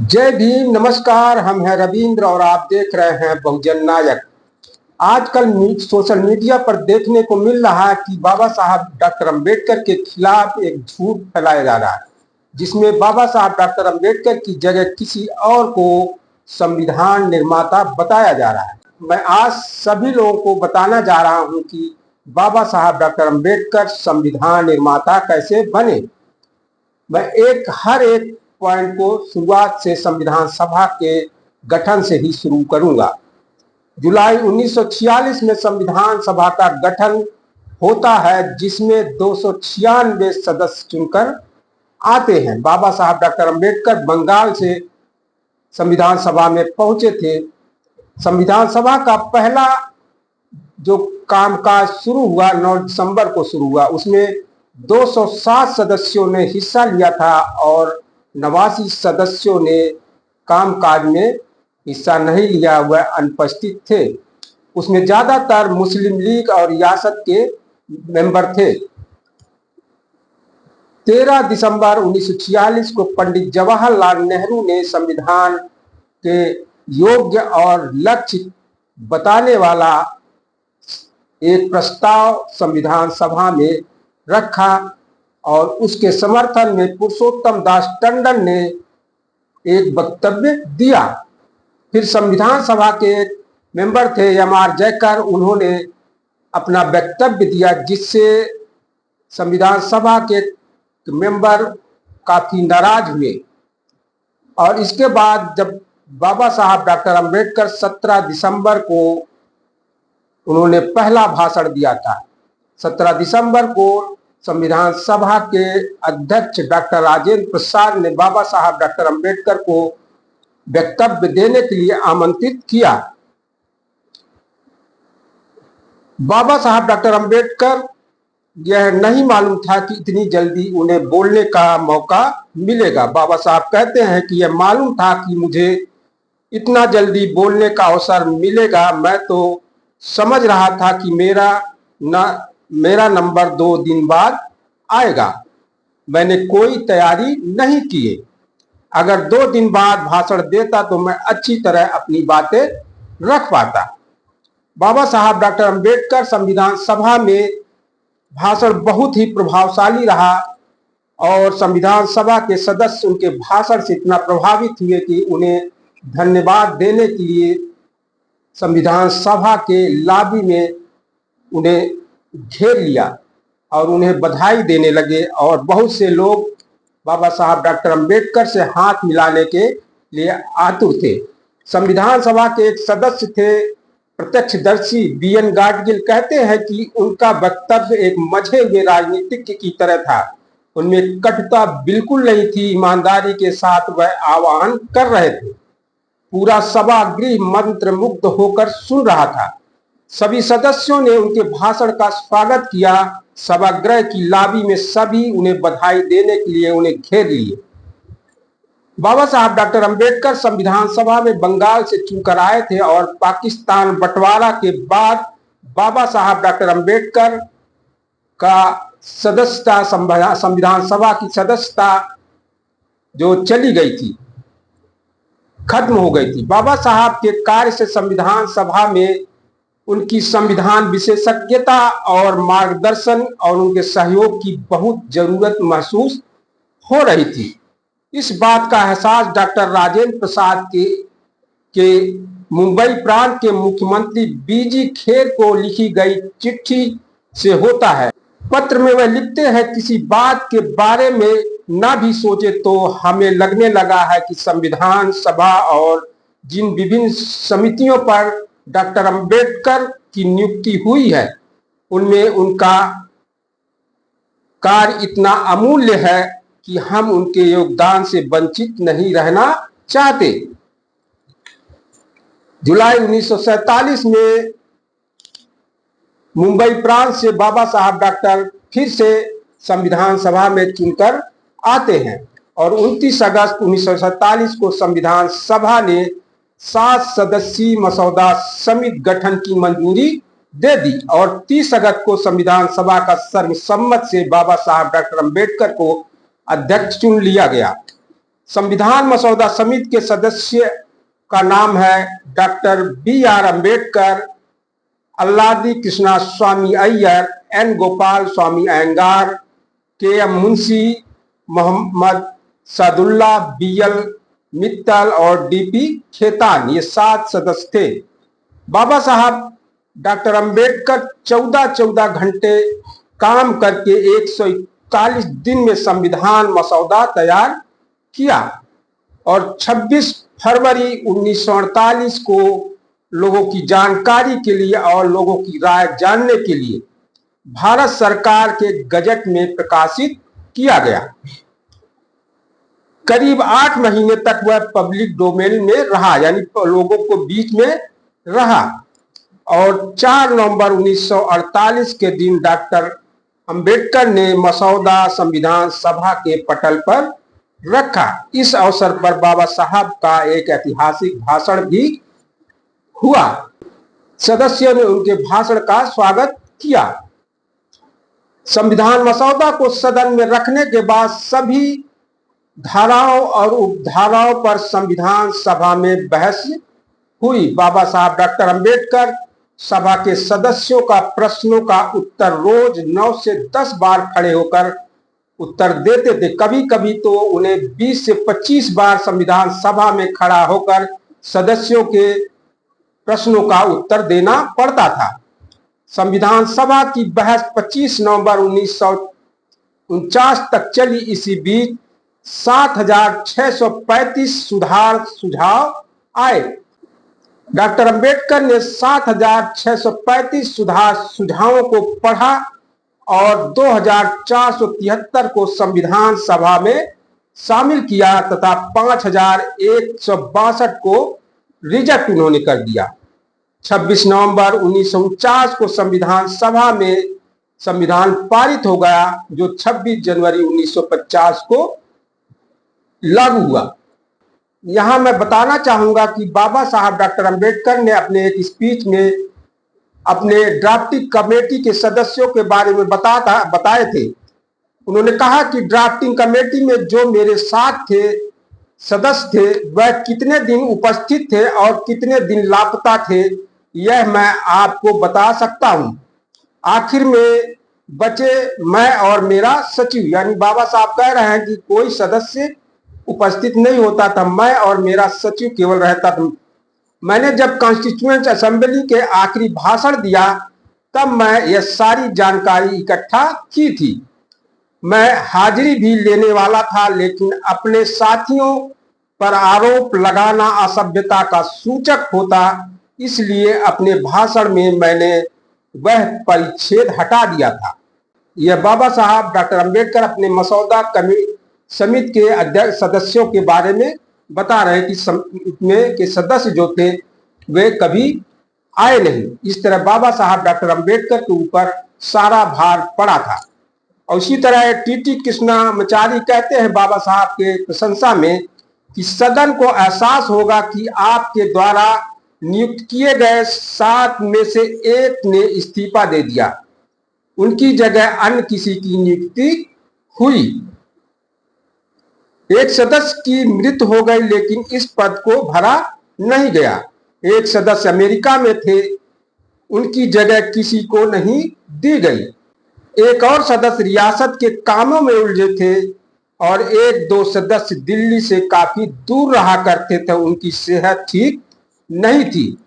जय भीम। नमस्कार, हम हैं रविंद्र और आप देख रहे हैं बहुजन नायक। आजकल सोशल मीडिया पर देखने को मिल रहा है कि बाबा साहब डॉक्टर अंबेडकर के खिलाफ एक झूठ फैलाया जा रहा है, जिसमें बाबा साहब डॉक्टर अंबेडकर की जगह किसी और को संविधान निर्माता बताया जा रहा है। मैं आज सभी लोगों को बताना जा रहा हूं कि बाबा साहब डॉक्टर अंबेडकर संविधान निर्माता कैसे बने। मैं हर एक पॉइंट को शुरुआत से संविधान सभा के गठन से ही शुरू करूंगा। जुलाई 1946 में संविधान सभा का गठन होता है, जिसमें 296 सदस्य चुनकर आते हैं। बाबा साहब डॉक्टर अंबेडकर बंगाल से संविधान सभा में पहुंचे थे। संविधान सभा का पहला जो कामकाज शुरू हुआ 9 दिसंबर को शुरू हुआ, उसमें 207 सदस्यों ने हिस्सा लिया था और 89 सदस्यों ने कामकाज में हिस्सा नहीं लिया, वह अनुपस्थित थे। उसमें ज्यादातर मुस्लिम लीग और रियासत के मेंबर थे। 13 दिसंबर 1946 को पंडित जवाहरलाल नेहरू ने संविधान के योग्य और लक्ष्य बताने वाला एक प्रस्ताव संविधान सभा में रखा और उसके समर्थन में पुरुषोत्तम दास टंडन ने एक वक्तव्य दिया। फिर संविधान सभा के एक मेंबर थे एम.आर. जयकर, उन्होंने अपना वक्तव्य दिया, जिससे संविधान सभा के मेंबर काफी नाराज हुए। और इसके बाद जब बाबा साहब डॉक्टर अंबेडकर 17 दिसंबर को उन्होंने पहला भाषण दिया था। 17 दिसंबर को संविधान सभा के अध्यक्ष डॉक्टर राजेंद्र प्रसाद ने बाबा साहब डॉक्टर अंबेडकर को वक्तव्य देने के लिए आमंत्रित किया। बाबा साहब डॉक्टर अंबेडकर यह नहीं मालूम था कि इतनी जल्दी उन्हें बोलने का मौका मिलेगा। बाबा साहब कहते हैं कि यह मालूम था कि मुझे इतना जल्दी बोलने का अवसर मिलेगा। मैं तो समझ रहा था कि मेरा नंबर 2 दिन बाद आएगा। मैंने कोई तैयारी नहीं की। अगर 2 दिन बाद भाषण देता तो मैं अच्छी तरह अपनी बातें रख पाता। बाबा साहब डॉक्टर अंबेडकर संविधान सभा में भाषण बहुत ही प्रभावशाली रहा और संविधान सभा के सदस्य उनके भाषण से इतना प्रभावित हुए कि उन्हें धन्यवाद देने के लिए संविधान सभा के लॉबी में उन्हें घेर लिया और उन्हें बधाई देने लगे। और बहुत से लोग बाबा साहब डॉक्टर अंबेडकर से हाथ मिलाने के लिए आतुर थे। संविधान सभा के एक सदस्य थे प्रत्यक्षदर्शी बी.एन. गाडगिल, कहते हैं कि उनका वक्तव्य एक मंझे हुए राजनीतिज्ञ की तरह था। उनमें कटुता बिल्कुल नहीं थी, ईमानदारी के साथ वह आह्वान कर रहे थे। पूरा सभागृह मंत्र मुग्ध होकर सुन रहा था। सभी सदस्यों ने उनके भाषण का स्वागत किया। सभागृह की लॉबी में सभी उन्हें बधाई देने के लिए उन्हें घेर लिए। बाबा साहब डॉक्टर अंबेडकर संविधान सभा में बंगाल से चुनकर आए थे और पाकिस्तान बंटवारा के बाद बाबा साहब डॉक्टर अंबेडकर का सदस्यता संविधान सभा की सदस्यता जो चली गई थी, खत्म हो गई थी। बाबा साहब के कार्य से संविधान सभा में उनकी संविधान विशेषज्ञता और मार्गदर्शन और उनके सहयोग की बहुत जरूरत महसूस हो रही थी। इस बात का एहसास डॉक्टर राजेंद्र प्रसाद के मुंबई प्रांत के मुख्यमंत्री बी.जी. खेर को लिखी गई चिट्ठी से होता है। पत्र में वह लिखते हैं, किसी बात के बारे में ना भी सोचे तो हमें लगने लगा है कि संविधान सभा और जिन विभिन्न समितियों पर डॉक्टर अंबेडकर की नियुक्ति हुई है, उनमें उनका कार्य इतना अमूल्य है कि हम उनके योगदान से वंचित नहीं रहना चाहते। जुलाई 1947 में मुंबई प्रांत से बाबा साहब डॉक्टर फिर से संविधान सभा में चुनकर आते हैं और 29 अगस्त 1947 को संविधान सभा ने 7 सदस्यीय मसौदा समिति गठन की मंजूरी दे दी और 30 अगस्त को संविधान सभा का सर्वसम्मत से बाबा साहब डॉक्टर अंबेडकर को अध्यक्ष चुन लिया गया। संविधान मसौदा समिति के सदस्य का नाम है डॉक्टर BR अम्बेडकर, अल्लादी कृष्णा स्वामी Iyer, N Gopal Swami Iyengar, KM Munshi, Mohammad Sadulla, BL Mittal और DP खेतान, ये 7 सदस्य थे। बाबा साहब डॉक्टर अम्बेडकर 14 घंटे काम करके 141 दिन में संविधान मसौदा तैयार किया और 26 फरवरी 1948 को लोगों की जानकारी के लिए और लोगों की राय जानने के लिए भारत सरकार के गजट में प्रकाशित किया गया। करीब 8 महीने तक वह पब्लिक डोमेन में रहा, यानी लोगों को बीच में रहा और 4 नवंबर 1948 के दिन डॉक्टर अंबेडकर ने मसौदा संविधान सभा के पटल पर रखा। इस अवसर पर बाबा साहब का एक ऐतिहासिक भाषण भी हुआ। सदस्यों ने उनके भाषण का स्वागत किया। संविधान मसौदा को सदन में रखने के बाद सभी धाराओं और उपधाराओं पर संविधान सभा में बहस हुई। बाबा साहब डॉक्टर अंबेडकर सभा के सदस्यों का प्रश्नों का उत्तर रोज 9 से 10 बार खड़े होकर उत्तर देते थे। कभी कभी तो उन्हें 20 से 25 बार संविधान सभा में खड़ा होकर सदस्यों के प्रश्नों का उत्तर देना पड़ता था। संविधान सभा की बहस 25 नवंबर 1949 तक चली। इसी बीच 7635 सुधार सुझाव आए। डॉक्टर अंबेडकर ने 7635 सुधार सुझावों को पढ़ा और 2473 को संविधान सभा में शामिल किया तथा 5162 को रिजेक्ट उन्होंने कर दिया। 26 नवंबर 1949 को संविधान सभा में संविधान पारित हो गया, जो 26 जनवरी 1950 को लागू हुआ। यहां मैं बताना चाहूंगा कि बाबा साहब डॉक्टर अंबेडकर ने अपने एक स्पीच में अपने ड्राफ्टिंग कमेटी के सदस्यों के बारे में बताए थे। उन्होंने कहा कि ड्राफ्टिंग कमेटी में जो मेरे साथ थे सदस्य थे वह कितने दिन उपस्थित थे और कितने दिन लापता थे, यह मैं आपको बता सकता हूं। आखिर में बचे मैं और मेरा सचिव, यानी बाबा साहब कह रहे हैं कि कोई सदस्य उपस्थित नहीं होता था, मैं और मेरा सचिव केवल रहता था। मैंने जब कॉन्स्टिट्यूएंट असेंबली के आखिरी भाषण दिया तब मैं यह सारी जानकारी इकट्ठा की थी। मैं हाजिरी भी लेने वाला था, लेकिन अपने साथियों पर आरोप लगाना असभ्यता का सूचक होता, इसलिए अपने भाषण में मैंने वह परिच्छेद हटा दिया था। यह बाबा साहब डॉक्टर अंबेडकर अपने मसौदा समिति के अध्यक्ष सदस्यों के बारे में बता रहे हैं कि इसमें के सदस्य जो थे वे कभी आए नहीं। इस तरह बाबा साहब डॉक्टर अंबेडकर के ऊपर सारा भार पड़ा था। और इसी तरह TT कृष्णामाचारी कहते हैं बाबा साहब के प्रशंसा में कि सदन को एहसास होगा कि आपके द्वारा नियुक्त किए गए 7 में से 1 ने इस्तीफा दे दिया, उनकी जगह अन्य किसी की नियुक्ति हुई। एक सदस्य की मृत्यु हो गई, लेकिन इस पद को भरा नहीं गया। एक सदस्य अमेरिका में थे, उनकी जगह किसी को नहीं दी गई। एक और सदस्य रियासत के कामों में उलझे थे और 1-2 सदस्य दिल्ली से काफी दूर रहा करते थे, उनकी सेहत ठीक नहीं थी,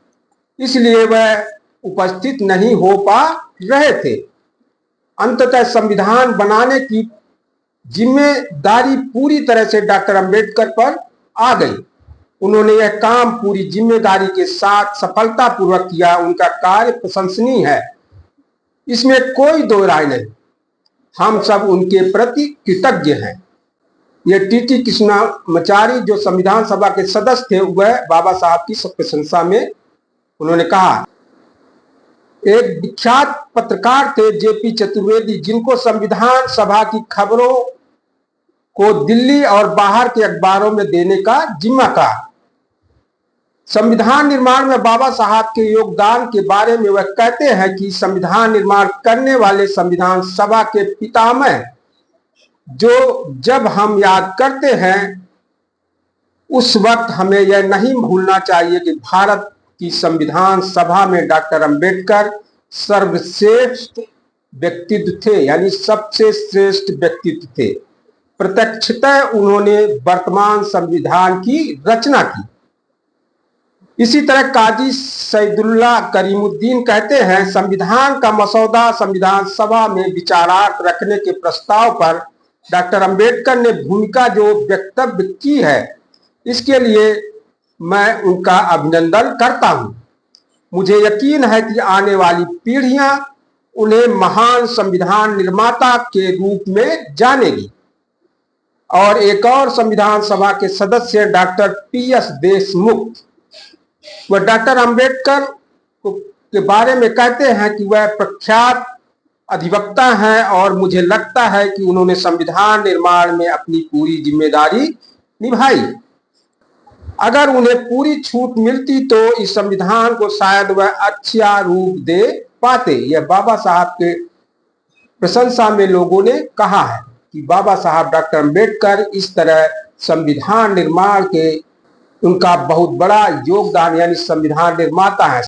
इसलिए वह उपस्थित नहीं हो पा रहे थे। अंततः संविधान बनाने की जिम्मेदारी पूरी तरह से डॉक्टर अंबेडकर पर आ गई। उन्होंने यह काम पूरी जिम्मेदारी के साथ सफलतापूर्वक किया। उनका कार्य प्रशंसनीय है, इसमें कोई दो राय नहीं। हम सब उनके प्रति कृतज्ञ हैं। ये TT कृष्णामाचारी जो संविधान सभा के सदस्य थे, वह बाबा साहब की प्रशंसा में उन्होंने कहा। एक विख्यात पत्रकार थे JP चतुर्वेदी, जिनको संविधान सभा की खबरों को दिल्ली और बाहर के अखबारों में देने का जिम्मा था। संविधान निर्माण में बाबा साहब के योगदान के बारे में वह कहते हैं कि संविधान निर्माण करने वाले संविधान सभा के पितामह जो जब हम याद करते हैं उस वक्त हमें यह नहीं भूलना चाहिए कि भारत की संविधान सभा में डॉक्टर अंबेडकर सर्वश्रेष्ठ व्यक्तित्व थे, यानी सबसे श्रेष्ठ व्यक्तित्व थे। प्रत्यक्षतः उन्होंने वर्तमान संविधान की रचना की। इसी तरह काजी सैदुल्लाह करीमुद्दीन कहते हैं, संविधान का मसौदा संविधान सभा में विचारार्थ रखने के प्रस्ताव पर डॉक्टर अंबेडकर ने भूमिका जो वक्तव्य की है, इसके लिए मैं उनका अभिनंदन करता हूं। मुझे यकीन है कि आने वाली पीढ़ियां उन्हें महान संविधान निर्माता के रूप में जानेगी। और एक और संविधान सभा के सदस्य डॉक्टर PS देशमुख, वह डॉक्टर अंबेडकर के बारे में कहते हैं कि वह प्रख्यात अधिवक्ता हैं और मुझे लगता है कि उन्होंने संविधान निर्माण में अपनी पूरी जिम्मेदारी निभाई। अगर उन्हें पूरी छूट मिलती तो इस संविधान को शायद वह अच्छा रूप दे पाते। यह बाबा साहब के प्रशंसा में लोगों ने कहा है कि बाबा साहब डॉक्टर अंबेडकर इस तरह संविधान निर्माण के उनका बहुत बड़ा योगदान, यानी संविधान निर्माता है।